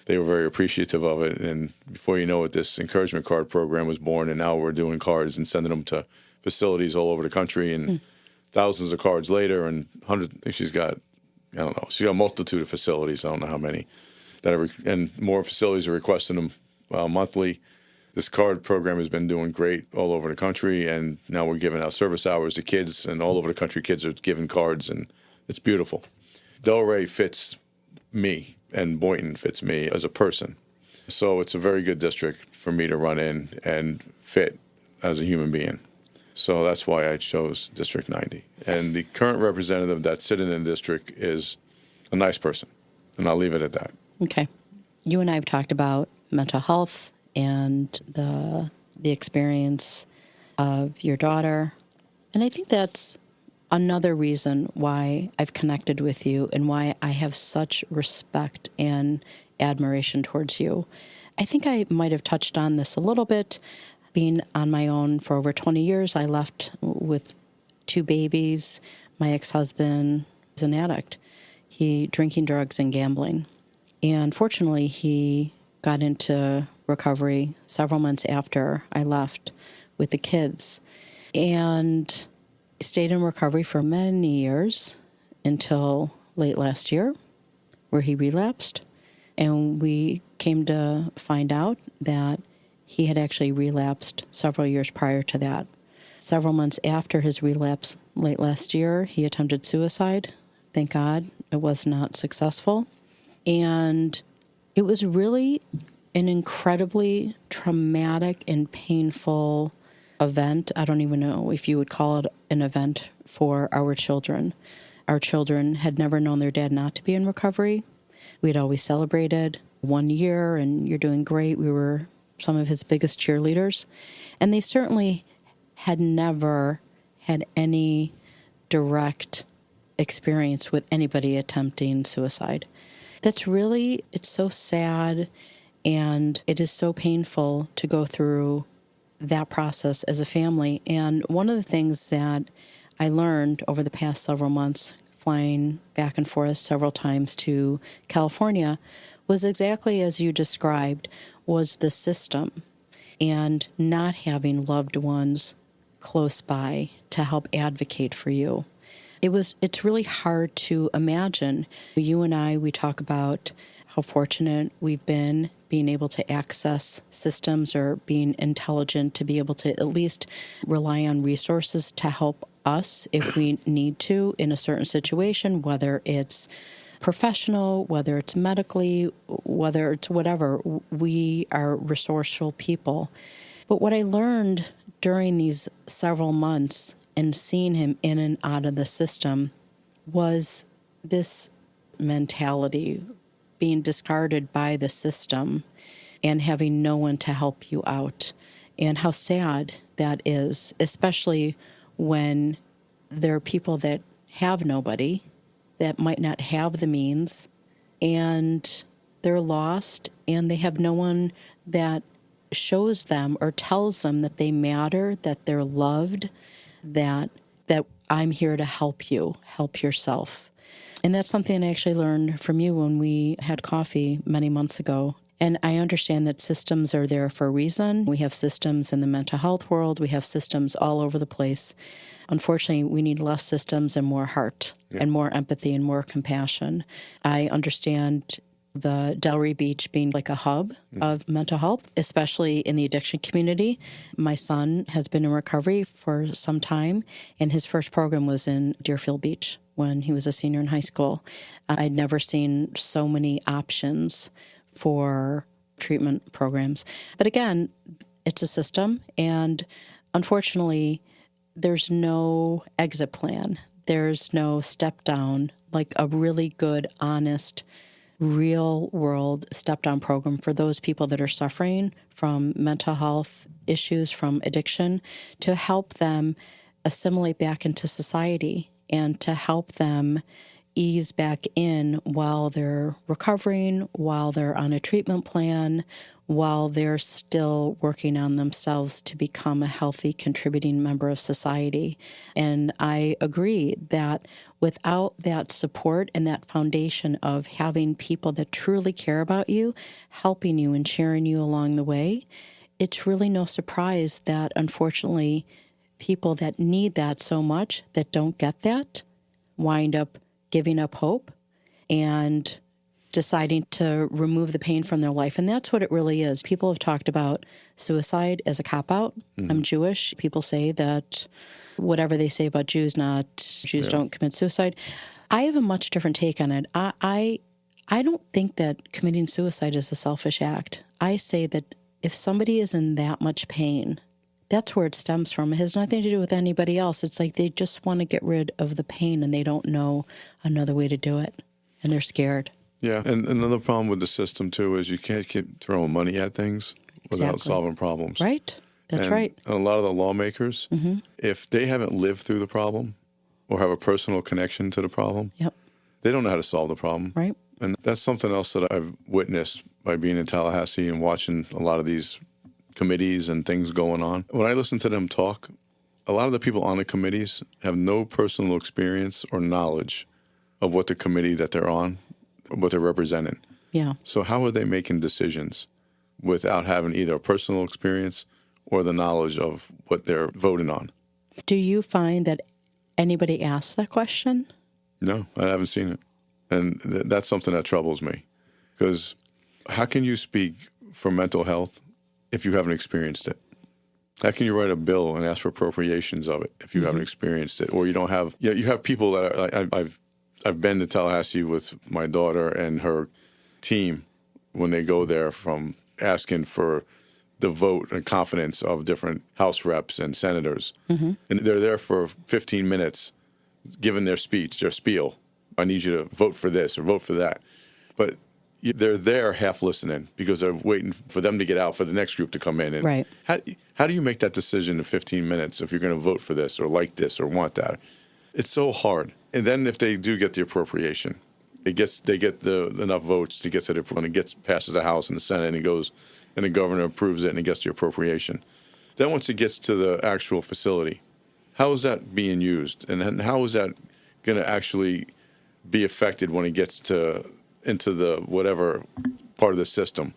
B: they were very appreciative of it. And before you know it, this encouragement card program was born, and now we're doing cards and sending them to facilities all over the country. And thousands of cards later, and hundreds. I think she's got a multitude of facilities. I don't know how many and more facilities are requesting them monthly. This card program has been doing great all over the country, and now we're giving out service hours to kids, and all over the country kids are given cards, and it's beautiful. Delray fits me, and Boynton fits me as a person. So it's a very good district for me to run in and fit as a human being. So that's why I chose District 90. And the current representative that's sitting in the district is a nice person, and I'll leave it at that.
A: Okay. You and I have talked about mental health and the experience of your daughter. And I think that's another reason why I've connected with you and why I have such respect and admiration towards you. I think I might have touched on this a little bit. Being on my own for over 20 years, I left with 2 babies. My ex-husband is an addict. He drinking drugs and gambling. And fortunately, he got into recovery several months after I left with the kids. And stayed in recovery for many years until late last year, where he relapsed. And we came to find out that he had actually relapsed several years prior to that. Several months after his relapse late last year, he attempted suicide. Thank God it was not successful. And it was really an incredibly traumatic and painful event. I don't even know if you would call it an event for our children. Our children had never known their dad not to be in recovery. We had always celebrated 1 year, and you're doing great. We were some of his biggest cheerleaders. And they certainly had never had any direct experience with anybody attempting suicide. That's really, it's so sad, and it is so painful to go through that process as a family. And one of the things that I learned over the past several months, flying back and forth several times to California, was exactly as you described, was the system and not having loved ones close by to help advocate for you. It's really hard to imagine. You and I, we talk about how fortunate we've been being able to access systems or being intelligent to be able to at least rely on resources to help us if we need to in a certain situation, whether it's professional, whether it's medically, whether it's whatever. We are resourceful people. But what I learned during these several months and seeing him in and out of the system was this mentality, being discarded by the system and having no one to help you out. And how sad that is, especially when there are people that have nobody, that might not have the means, and they're lost, and they have no one that shows them or tells them that they matter, that they're loved, that I'm here to help you, help yourself. And that's something I actually learned from you when we had coffee many months ago. And I understand that systems are there for a reason. We have systems in the mental health world. We have systems all over the place. Unfortunately, we need less systems and more heart and more empathy and more compassion. I understand the Delray Beach being like a hub of mental health, especially in the addiction community. My son has been in recovery for some time, and his first program was in Deerfield Beach when he was a senior in high school. I'd never seen so many options for treatment programs. But again, it's a system, and unfortunately, there's no exit plan. There's no step down, like a really good, honest, real-world step-down program for those people that are suffering from mental health issues, from addiction, to help them assimilate back into society and to help them ease back in while they're recovering, while they're on a treatment plan, while they're still working on themselves to become a healthy, contributing member of society. And I agree that without that support and that foundation of having people that truly care about you, helping you and cheering you along the way, it's really no surprise that, unfortunately, people that need that so much, that don't get that, wind up giving up hope and deciding to remove the pain from their life. And that's what it really is. People have talked about suicide as a cop-out. I'm Jewish. People say that whatever they say about Jews, Jews don't commit suicide. I have a much different take on it. I don't think that committing suicide is a selfish act. I say that if somebody is in that much pain, that's where it stems from. It has nothing to do with anybody else. It's like they just want to get rid of the pain and they don't know another way to do it. And they're scared.
B: Yeah, and another problem with the system, too, is you can't keep throwing money at things without solving problems.
A: Right. That's right.
B: And a lot of the lawmakers, if they haven't lived through the problem or have a personal connection to the problem, they don't know how to solve the problem.
A: Right.
B: And that's something else that I've witnessed by being in Tallahassee and watching a lot of these committees and things going on. When I listen to them talk, a lot of the people on the committees have no personal experience or knowledge of what the committee that they're on, what they're representing.
A: Yeah.
B: So how are they making decisions without having either a personal experience or the knowledge of what they're voting on?
A: Do you find that anybody ask that question?
B: No, I haven't seen it. And that's something that troubles me. Because how can you speak for mental health if you haven't experienced it? How can you write a bill and ask for appropriations of it if you haven't experienced it? Or you don't have, you have people that are, I've been to Tallahassee with my daughter and her team when they go there from asking for the vote and confidence of different House reps and senators. And they're there for 15 minutes giving their speech, their spiel. I need you to vote for this or vote for that. But they're there half listening because they're waiting for them to get out for the next group to come in. And
A: right.
B: How do you make that decision in 15 minutes if you're going to vote for this or like this or want that? It's so hard. And then if they do get the appropriation, they get enough votes to get to the, when it passes the House and the Senate and it goes and the governor approves it and it gets the appropriation. Then once it gets to the actual facility, how is that being used? And how is that going to actually be affected when it gets into the whatever part of the system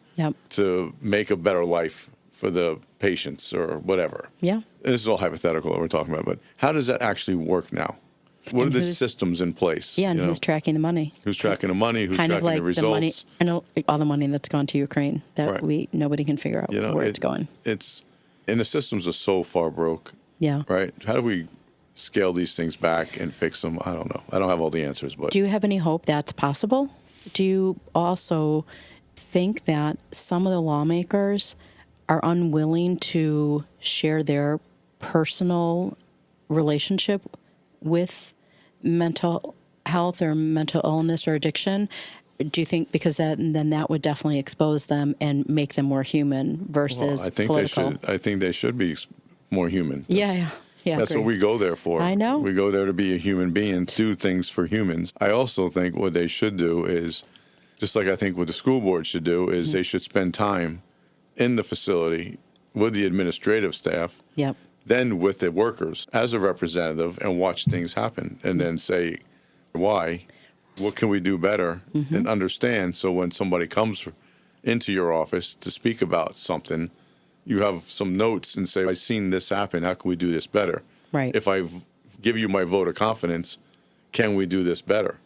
B: to make a better life for the patients or whatever?
A: Yeah.
B: And this is all hypothetical that we're talking about, but how does that actually work now? What
A: and
B: are the systems in place?
A: Yeah, and who's tracking the money?
B: Who's tracking the money? Who's
A: kind
B: tracking
A: of like
B: the results?
A: The money, and all the money that's gone to Ukraine that nobody can figure out where it's going.
B: And the systems are so far broke.
A: Yeah.
B: Right? How do we scale these things back and fix them? I don't know. I don't have all the answers. But
A: do you have any hope that's possible? Do you also think that some of the lawmakers are unwilling to share their personal relationship with mental health or mental illness or addiction? Do you think because then that would definitely expose them and make them more human versus political?
B: I think they should be more human.
A: Yeah.
B: That's
A: great.
B: what we go there for.
A: I know.
B: We go there to be a human being, do things for humans. I also think what they should do is, just like I think what the school board should do, is they should spend time in the facility with the administrative staff, then with the workers as a representative and watch things happen and then say, why? What can we do better? And understand so when somebody comes into your office to speak about something, you have some notes and say, I've seen this happen. How can we do this better?
A: Right.
B: If I give you my vote of confidence, can we do this better?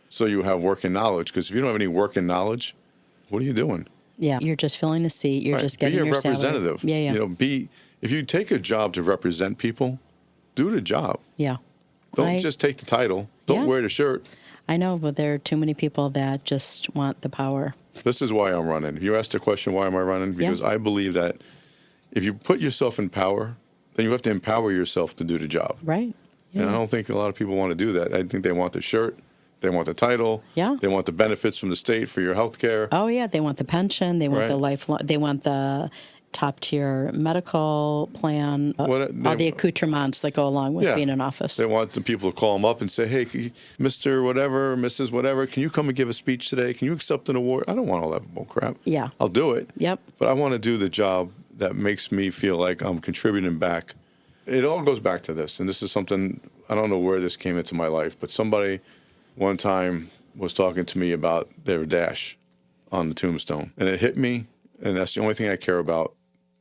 B: So you have working knowledge. Because if you don't have any working knowledge, what are you doing?
A: Yeah, you're just filling a seat. You're just getting your
B: representative.
A: Salary. Yeah.
B: If you take a job to represent people, do the job.
A: Yeah.
B: Don't just take the title. Don't wear the shirt.
A: I know, but there are too many people that just want the power.
B: This is why I'm running. You asked the question, why am I running? Because I believe that if you put yourself in power, then you have to empower yourself to do the job.
A: Right. Yeah.
B: And I don't think a lot of people want to do that. I think they want the shirt. They want the title.
A: Yeah.
B: They want the benefits from the state for your health care.
A: Oh, yeah. They want the pension. They want the lifelong. They want the top-tier medical plan, all the accoutrements that go along with being in office.
B: They want the people to call them up and say, hey, Mr. Whatever, Mrs. Whatever, can you come and give a speech today? Can you accept an award? I don't want all that bull crap.
A: Yeah.
B: I'll do it.
A: Yep.
B: But I want to do the job that makes me feel like I'm contributing back. It all goes back to this, and this is something, I don't know where this came into my life, but somebody one time was talking to me about their dash on the tombstone, and it hit me, and that's the only thing I care about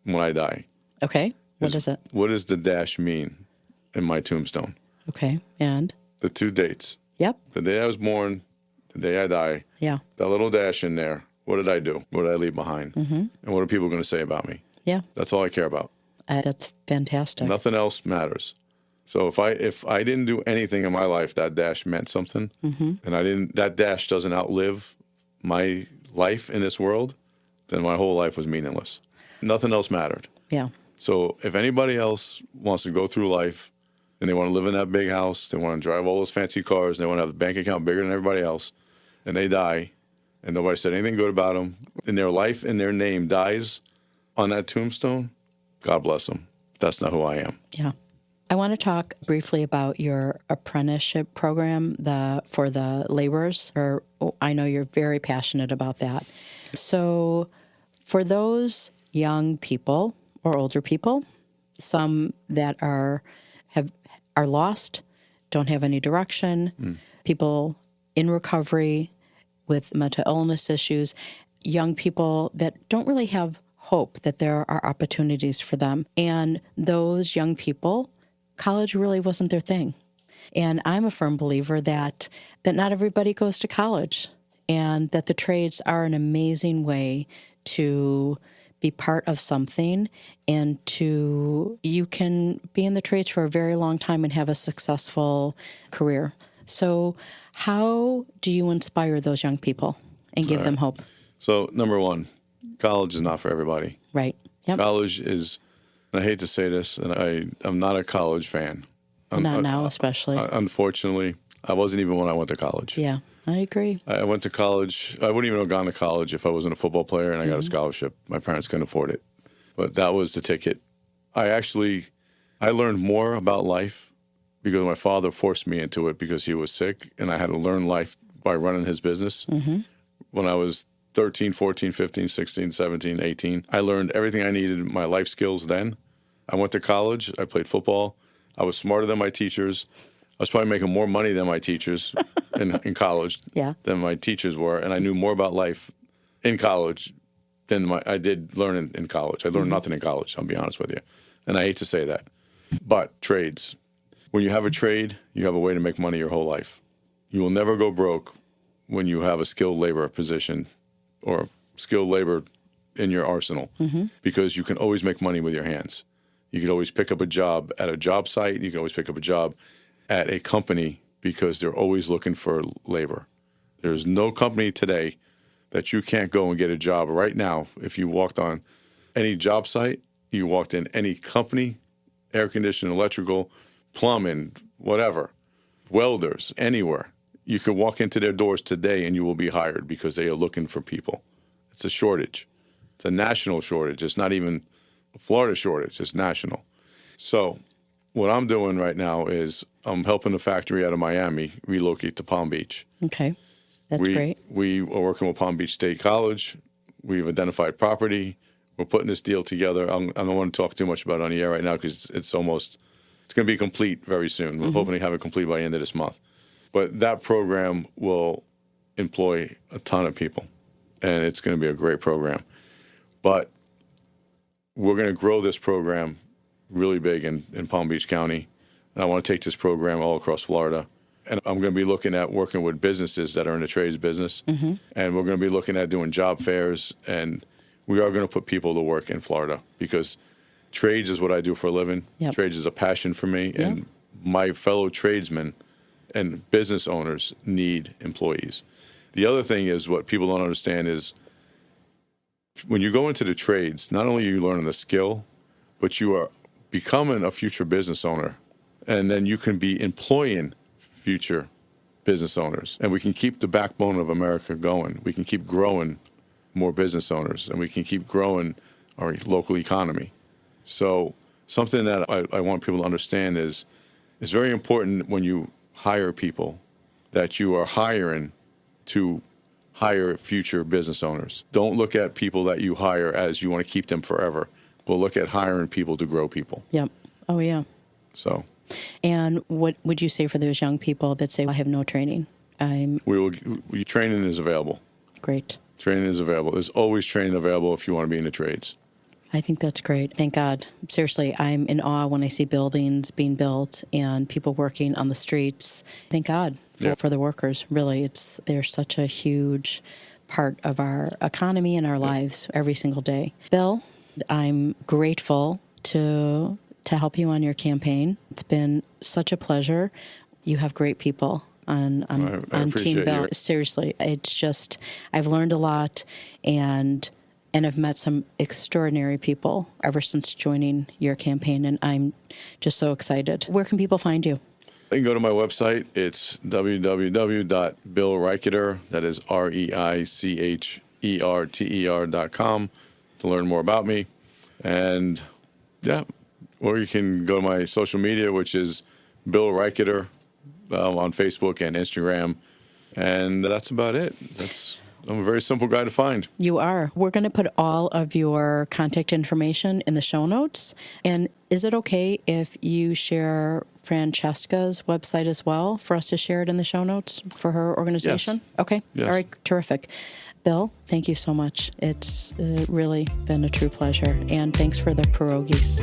B: when I die.
A: Okay. What is it?
B: What does the dash mean in my tombstone?
A: Okay. And?
B: The 2 dates.
A: Yep.
B: The day I was born, the day I die.
A: Yeah.
B: That little dash in there. What did I do? What did I leave behind? And what are people going to say about me?
A: Yeah.
B: That's all I care about.
A: That's fantastic.
B: Nothing else matters. So if I didn't do anything in my life, that dash meant something, and that dash doesn't outlive my life in this world, then my whole life was meaningless. Nothing else mattered.
A: Yeah.
B: So if anybody else wants to go through life and they want to live in that big house, they want to drive all those fancy cars, and they want to have a bank account bigger than everybody else, and they die, and nobody said anything good about them, and their life and their name dies on that tombstone, God bless them. That's not who I am.
A: Yeah. I want to talk briefly about your apprenticeship program for the laborers. I know you're very passionate about that. So for those young people or older people, some that are lost, don't have any direction, people in recovery with mental illness issues, young people that don't really have hope that there are opportunities for them. And those young people, college really wasn't their thing. And I'm a firm believer that not everybody goes to college, and that the trades are an amazing way to be part of something, and you can be in the trades for a very long time and have a successful career. So how do you inspire those young people and give them hope?
B: So number one, college is not for everybody.
A: Right. Yep.
B: College is, and I hate to say this, and I'm not a college fan.
A: Not now, especially.
B: Unfortunately, I wasn't even when I went to college.
A: Yeah, I agree.
B: I went to college. I wouldn't even have gone to college if I wasn't a football player and I got a scholarship. My parents couldn't afford it. But that was the ticket. I learned more about life because my father forced me into it because he was sick, and I had to learn life by running his business. When I was 13, 14, 15, 16, 17, 18, I learned everything I needed, my life skills then. I went to college. I played football. I was smarter than my teachers. I was probably making more money than my teachers in college than my teachers were, and I knew more about life in college than I did learn in college. I learned nothing in college, I'll be honest with you, and I hate to say that. But trades. When you have a trade, you have a way to make money your whole life. You will never go broke when you have a skilled labor position or skilled labor in your arsenal because you can always make money with your hands. You can always pick up a job at a job site. You can always pick up a job at a company because they're always looking for labor. There's no company today that you can't go and get a job right now. If you walked on any job site, you walked in any company, air conditioning, electrical, plumbing, whatever, welders, anywhere. You could walk into their doors today and you will be hired because they are looking for people. It's a shortage. It's a national shortage. It's not even a Florida shortage. It's national. So what I'm doing right now is I'm helping a factory out of Miami relocate to Palm Beach.
A: Okay. That's great.
B: We are working with Palm Beach State College. We've identified property. We're putting this deal together. I don't want to talk too much about it on the air right now because it's going to be complete very soon. We're hoping to have it complete by the end of this month. But that program will employ a ton of people, and it's going to be a great program. But we're going to grow this program really big in Palm Beach County. And I want to take this program all across Florida. And I'm going to be looking at working with businesses that are in the trades business. And we're going to be looking at doing job fairs. And we are going to put people to work in Florida because trades is what I do for a living. Yep. Trades is a passion for me. Yep. And my fellow tradesmen and business owners need employees. The other thing is what people don't understand is when you go into the trades, not only are you learning the skill, but you are becoming a future business owner. And then you can be employing future business owners. And we can keep the backbone of America going. We can keep growing more business owners, and we can keep growing our local economy. So something that I want people to understand is it's very important when you hire people that you are hiring to hire future business owners. Don't look at people that you hire as you want to keep them forever. But look at hiring people to grow people.
A: Yep. Oh, yeah.
B: So.
A: And what would you say for those young people that say, I have no training?
B: Training is available.
A: Great.
B: Training is available. There's always training available if you want to be in the trades.
A: I think that's great. Thank God. Seriously, I'm in awe when I see buildings being built and people working on the streets. Thank God for the workers. Really, they're such a huge part of our economy and our lives every single day. Bill, I'm grateful to help you on your campaign. It's been such a pleasure. You have great people on Team Bill. Seriously, it's just I've learned a lot and I've met some extraordinary people ever since joining your campaign, and I'm just so excited. Where can people find you?
B: You can go to my website. It's www.billreicherter, that is REICHERTER.com, to learn more about me. And, or you can go to my social media, which is Bill Reicherter on Facebook and Instagram. And that's about it. I'm a very simple guy to find.
A: You are. We're going to put all of your contact information in the show notes. And is it okay if you share Francesca's website as well for us to share it in the show notes for her organization?
B: Yes.
A: Okay.
B: Yes.
A: All right. Terrific. Bill, thank you so much. It's really been a true pleasure. And thanks for the pierogies.